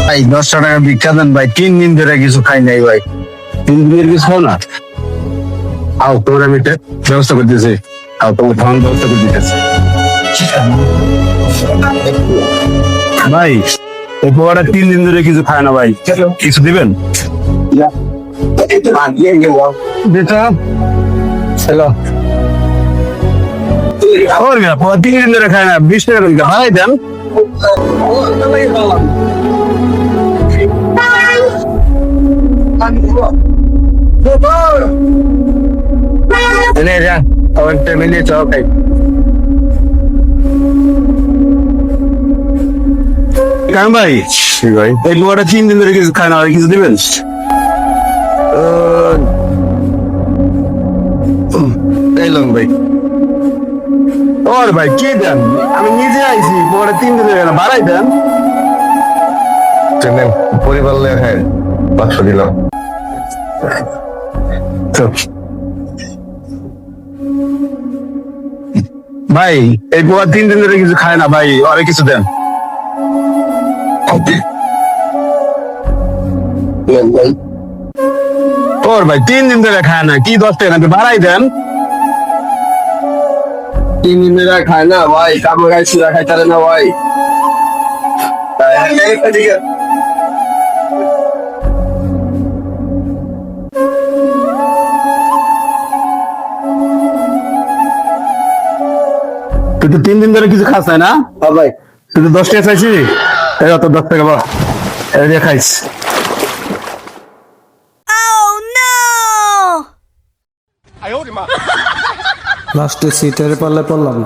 ভাই 10 টাকা ভিক্ষা দেন ভাই, 3 দিন ধরে কিছু খাই নাই ভাই। 3 দিনের কিছু খাও না? আও তোমার আমি একটা ব্যবস্থা করতেছি। আও তোমার খাওয়ার ব্যবস্থা করে দিতেছি। ভাই এই পোয়াটা 3 দিন ধরে কিছু খায় না ভাই, কিছু দিবেন? বেটা হ্যালো, ওর গা পোয়া 3 দিন ধরে খায় না, 20 টাকা করে ভাই দেন। এনে যা আমার ফ্যামিলি চল খাই। কাম ভাই ভাই এই লোয়াটা 3 দিন ধরে কিছু খায় না, কিছু দিবেন? এই লং ভাই। ওর ভাই কি দেন, আমি নিজে আইছি, পরে 3 দিন ধরে বাড়াই দেন। পরিবার লেখায় 500 দিলাম। ভাই এই পোয়া 3 দিন ধরে কিছু খায় না ভাই, আরে কিছু দেন। ওর ভাই 3 দিন ধরে খায় না, কি 10 টাকা নাকি বাড়াই দেন। 3 দিন ধরে খায় না ভাই, কামড় গাইছি খাইতে পারে না ভাই। তুই তো 3 দিন ধরে কিছু খাস না? হ্যাঁ ভাই। তুই তো 10 টাকা চাইছি, এই অত 10 টাকা বা এই দিয়ে খাইস। লাস্টে সিটের পাল্লে পড়লাম।